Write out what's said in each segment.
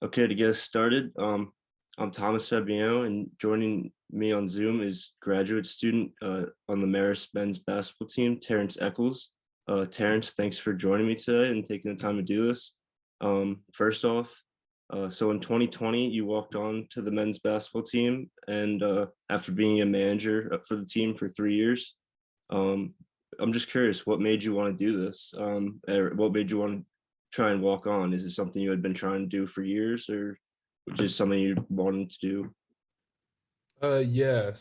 Okay, to get us started, I'm Thomas Fabiano, and joining me on Zoom is graduate student on the Marist men's basketball team, Terrence Echols. Terrence, thanks for joining me today and taking the time to do this. First off, so in 2020, you walked on to the men's basketball team, and after being a manager for the team for 3 years, um, I'm just curious, what made you want to do this? Or what made you want to try and walk on? Is it something you had been trying to do for years, or just something you wanted to do? Yeah.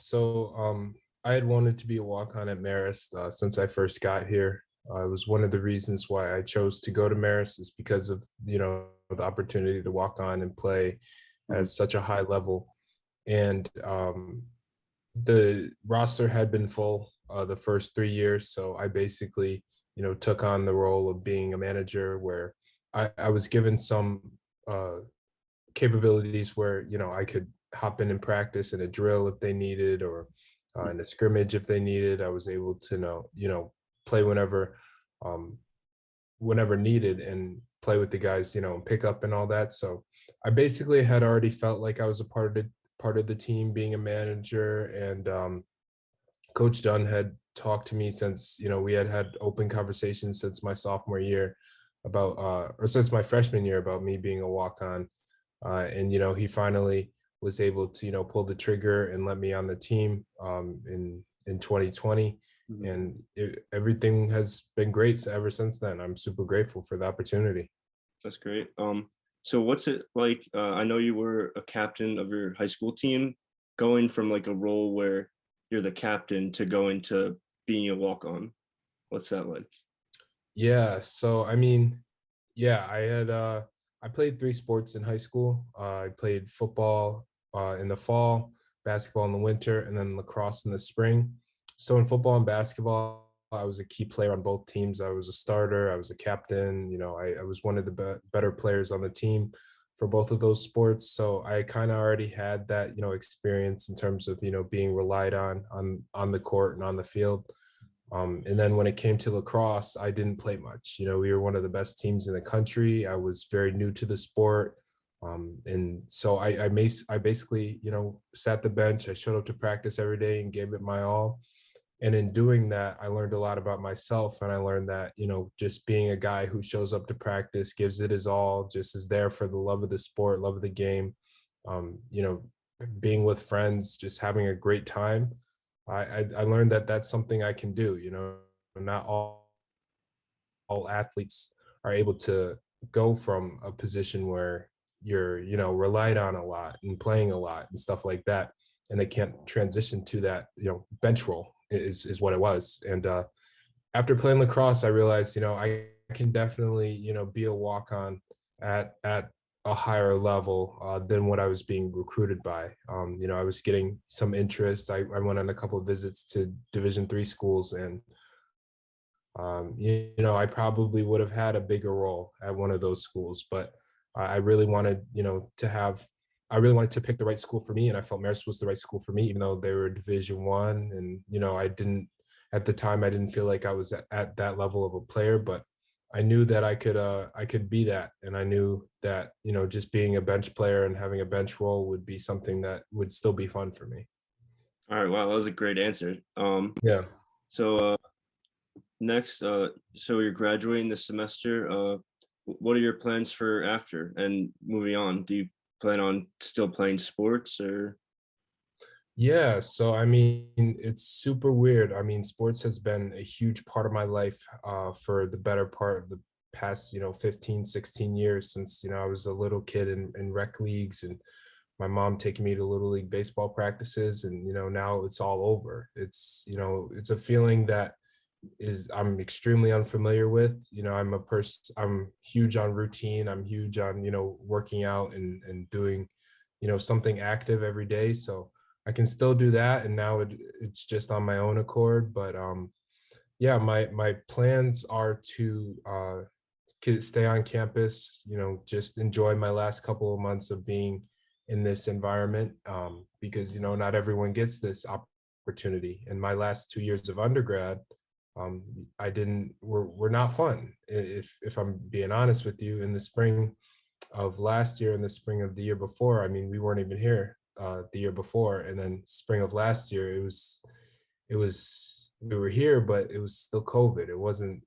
I had wanted to be a walk-on at Marist since I first got here. It was one of the reasons why I chose to go to Marist is because of the opportunity to walk on and play Mhm. at such a high level. And the roster had been full the first 3 years, so I basically took on the role of being a manager where I was given some capabilities where I could hop in and practice in a drill if they needed, or in a scrimmage if they needed. I was able to play um, whenever needed and play with the guys, and pick up and all that. So I basically had already felt like I was a part of the team, being a manager, and Coach Dunn had talked to me since we had had open conversations since my sophomore year about or since my freshman year about me being a walk on, and he finally was able to pull the trigger and let me on the team in 2020, Mhm. and everything has been great ever since then. I'm super grateful for the opportunity. That's great. So what's it like? I know you were a captain of your high school team, going from like a role where you're the captain to going to being a walk-on. What's that like? Yeah, so I mean, yeah, I played three sports in high school. I played football in the fall, basketball in the winter, and then lacrosse in the spring. So in football and basketball, I was a key player on both teams. I was a starter, I was a captain. I was one of the better players on the team for both of those sports. So I kind of already had that experience in terms of being relied on the court and on the field. And then when it came to lacrosse, I didn't play much. We were one of the best teams in the country. I was very new to the sport. And so I basically, sat the bench. I showed up to practice every day and gave it my all. And in doing that, I learned a lot about myself. And I learned that, just being a guy who shows up to practice, gives it his all, just is there for the love of the sport, love of the game, um, you know, being with friends, just having a great time. I learned that that's something I can do. Not all athletes are able to go from a position where you're relied on a lot and playing a lot and stuff like that, and they can't transition to that bench role is what it was. And after playing lacrosse, I realized I can definitely be a walk on at a higher level than what I was being recruited by. I was getting some interest. I went on a couple of visits to Division III schools, and I probably would have had a bigger role at one of those schools, but I really wanted, I really wanted to pick the right school for me, and I felt Marist was the right school for me, even though they were Division I, and at the time, I didn't feel like I was at that level of a player, but I knew that I could be that, and I knew that just being a bench player and having a bench role would be something that would still be fun for me. All right, wow, that was a great answer. Yeah. So next, so you're graduating this semester. What are your plans for after and moving on? Do you plan on still playing sports or? Yeah, so I mean, it's super weird. I mean, sports has been a huge part of my life for the better part of the past, 15, 16 years since, I was a little kid in rec leagues, and my mom taking me to little league baseball practices, and now it's all over. It's a feeling that is I'm extremely unfamiliar with. I'm huge on routine. I'm huge on, working out and doing, something active every day. So I can still do that. And now it's just on my own accord. But yeah, my plans are to stay on campus, just enjoy my last couple of months of being in this environment, because, not everyone gets this opportunity. And my last 2 years of undergrad, I didn't were not fun. If I'm being honest with you, in the spring, of last year and the spring of the year before, I mean, we weren't even here the year before, and then spring of last year, it was we were here, but it was still COVID. It wasn't,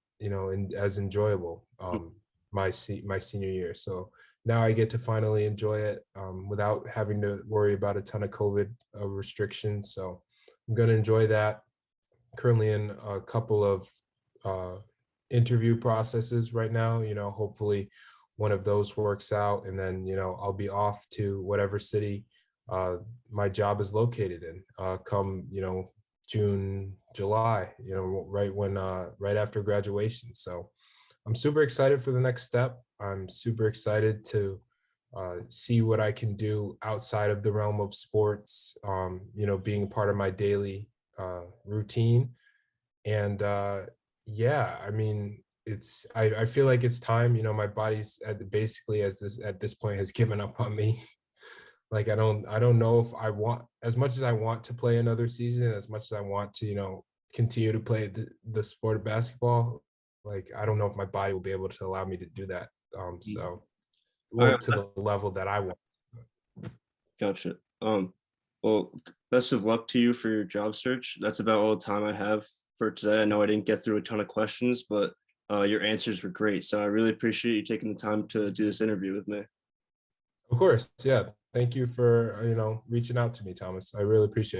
as enjoyable. My senior year. So now I get to finally enjoy it without having to worry about a ton of COVID restrictions. So I'm gonna enjoy that. Currently in a couple of uh, interview processes right now. Hopefully one of those works out, and then I'll be off to whatever city uh, my job is located in. Come June, July. Right after graduation. So I'm super excited for the next step. I'm super excited to see what I can do outside of the realm of sports. Being a part of my daily routine, and yeah, I mean, I feel like it's time. My body's basically at this point has given up on me. Like I don't know if I want, as much as I want to play another season, as much as I want to continue to play the sport of basketball. Like I don't know if my body will be able to allow me to do that. So All right, well, to the level that I want. gotcha. Well, best of luck to you for your job search. That's about all the time I have for today. I know I didn't get through a ton of questions, but your answers were great. So I really appreciate you taking the time to do this interview with me. Of course, yeah. Thank you for reaching out to me, Thomas. I really appreciate it.